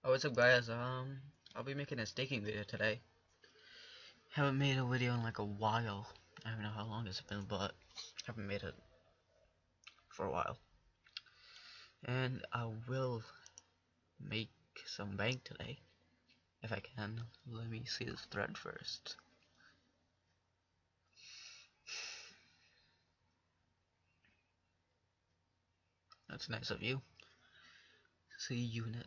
Oh, what's up, guys? I'll be making a staking video today. Haven't made a video in like a while. I don't know how long it's been, but haven't made it for a while. And I will make some bank today if I can. Let me see this thread first. That's nice of you. See unit.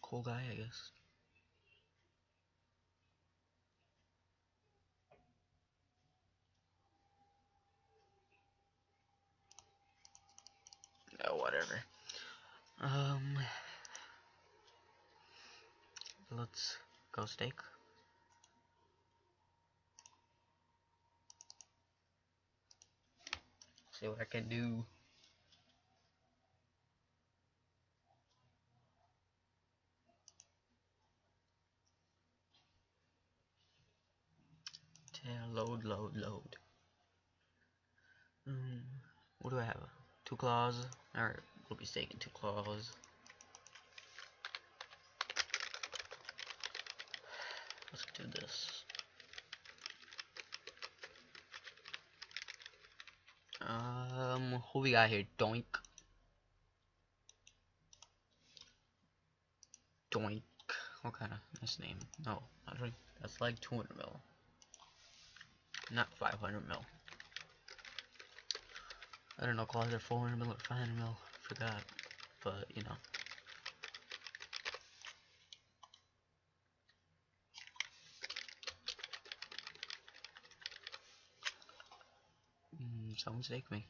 Cool guy, I guess. Oh, whatever. Um, let's go stake. See what I can do. Load, load, load. What do I have? 2 claws. Alright, we'll be staking 2 claws. Let's do this. Who we got here? Doink. Doink. What kind of nice name? No, not really. That's like 200 mil. Not 500 mil. I don't know, call it 400 mil or 500 mil. Forgot. But, you know. Someone stake me.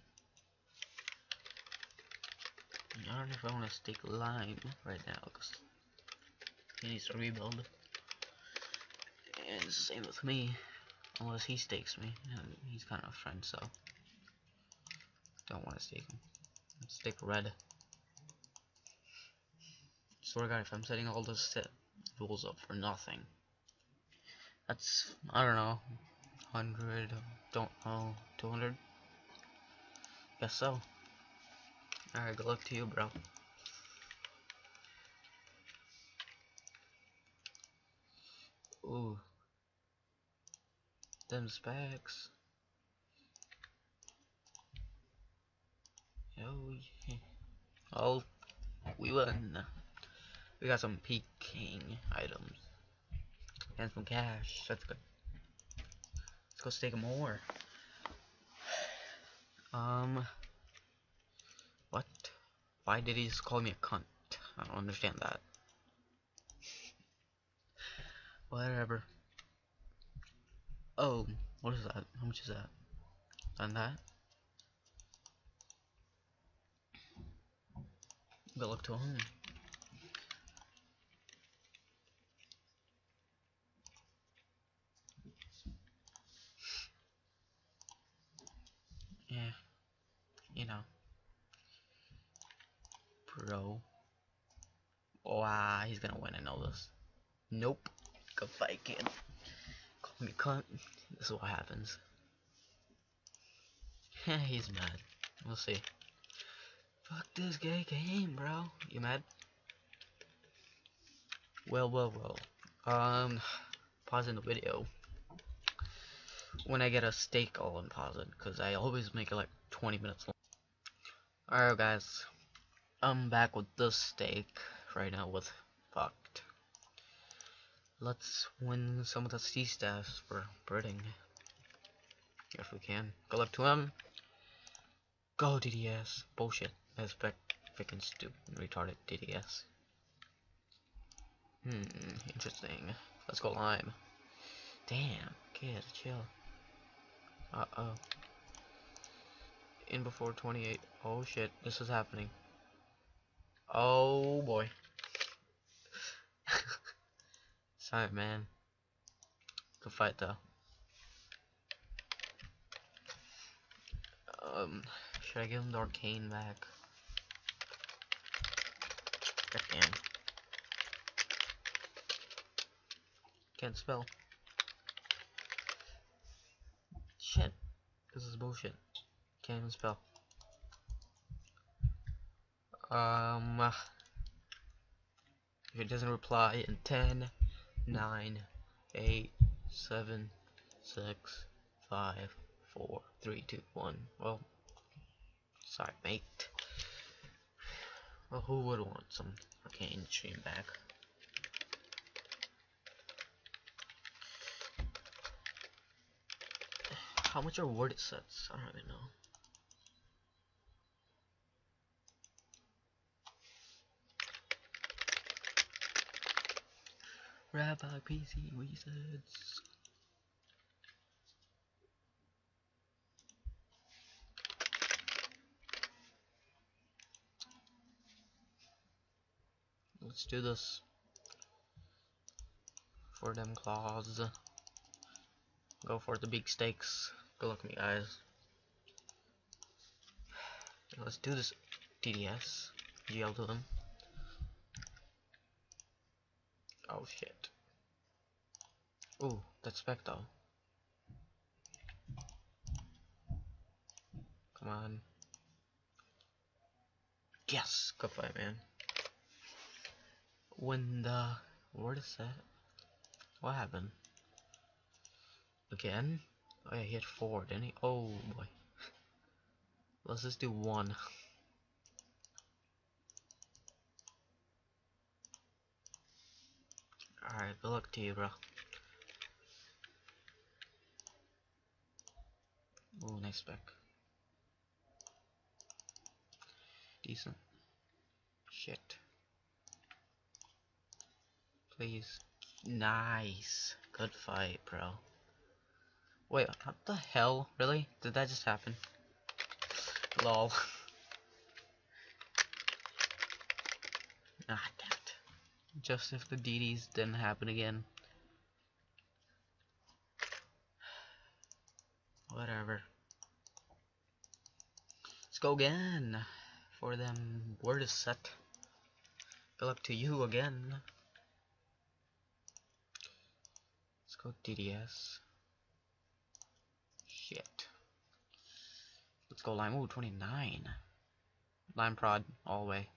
I don't know if I want to stake Lime right now, because he needs to rebuild. And same with me. Unless he stakes me. And he's kind of a friend, so. Don't want to stake him. Stake Red. Swear to God, if I'm setting all those rules up for nothing. That's, I don't know, 100, don't know, 200? Guess so. Alright, good luck to you, bro. Ooh. Them specs. Oh, yeah. Oh, we won. We got some peaking items. And some cash. That's good. Let's go stake more. What? Why did he just call me a cunt? I don't understand that. Whatever. Oh, what is that? How much is that? On that? Good luck to him. Yeah, you know. Bro. Wow, he's gonna win, I know this. Nope. Good fight, kid. Call me cunt. This is what happens. He's mad. We'll see. Fuck this gay game, bro. You mad? Well, well, well. Pausing the video. When I get a steak, I'll unpause it, because I always make it like 20 minutes long. Alright, guys. I'm back with this steak right now with fucked. Let's win some of the C staffs for birding. If we can. Good luck to him. Go DDS. Bullshit. That's freaking stupid retarded DDS. Interesting. Let's go Lime. Damn, kid, chill. Uh-oh. In before 28. Oh shit, this is happening. Oh boy. Sorry, man. Good fight though. Should I give him the arcane back? God damn. Can't spell. Shit. This is bullshit. Can't even spell. If it doesn't reply in 10, 9, 8, 7, 6, 5, 4, 3, 2, 1. Well, sorry, mate. Well, who would want some arcane stream back? How much are word sets? I don't even know. Rabbi PC Wizards. Let's do this for them claws. Go for the big stakes. Good luck, me guys. Let's do this TDS. GL to them. Oh shit. Ooh, that's spec though. Come on. Yes! Good fight, man. When the... Where is that? What happened? Again? Oh yeah, he hit 4, didn't he? Oh boy. Let's just do 1. Alright, good luck to you, bro. Ooh, nice spec. Decent. Shit. Please. Nice. Good fight, bro. Wait, what the hell? Really? Did that just happen? Lol. Ah, damn it. Just if the DDs didn't happen again. Whatever. Let's go again. For them word is set. Good luck to you again. Let's go DDS. Shit. Let's go Lime. Ooh, 29. Lime prod all the way.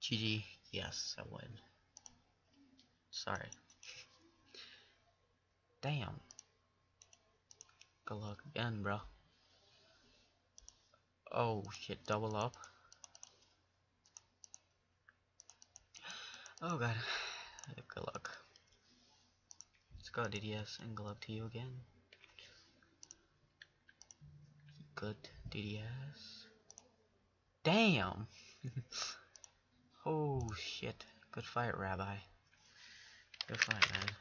GG. Yes, I win. Sorry. Damn. Good luck again, bro. Oh shit, double up. Oh god. Good luck. Let's go DDS and good luck to you again. Good DDS. Damn! Oh shit. Good fight, Rabbi. Good fight, man.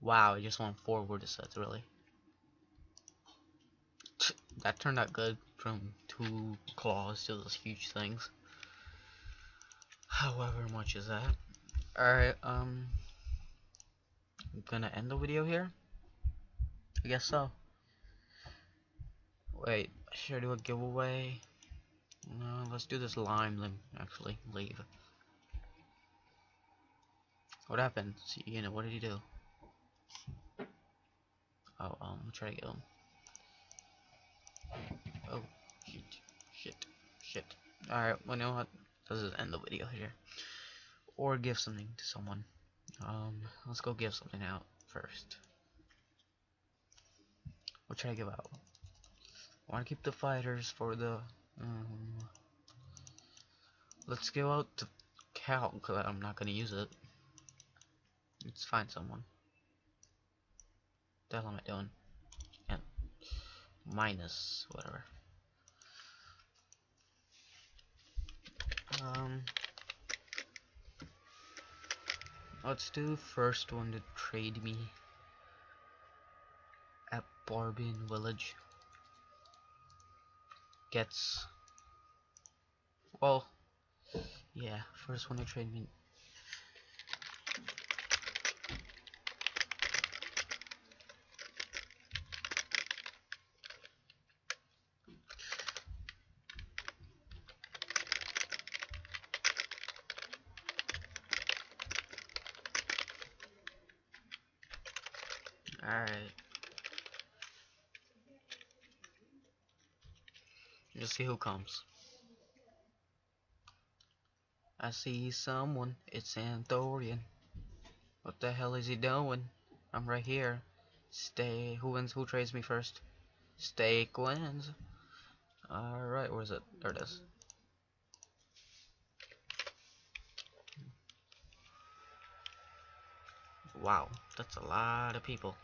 Wow, I just won 4 word sets, really. That turned out good from 2 claws to those huge things. However much is that? Alright, I'm gonna end the video here. I guess so. Wait, should I do a giveaway? No, let's do this lime then actually leave. What happened? You know, what did he do? Oh, try to get him. Oh, shoot, shit, shit. Alright, well, you know what? Let's just end the video here. Or give something to someone. Let's go give something out first. What should I give out? I want to keep the fighters for the, let's give out to Cal, because I'm not going to use it. Let's find someone. What the hell am I doing? And minus, whatever. Let's do first one to trade me at Barbin Village. Gets, well, yeah, first one to trade me. Alright. Let's see who comes. I see someone. It's Anthorian. What the hell is he doing? I'm right here. Stay. Who wins? Who trades me first? Steak wins. Alright, where is it? There it is. Wow, that's a lot of people.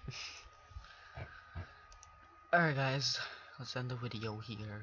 Alright guys, let's end the video here.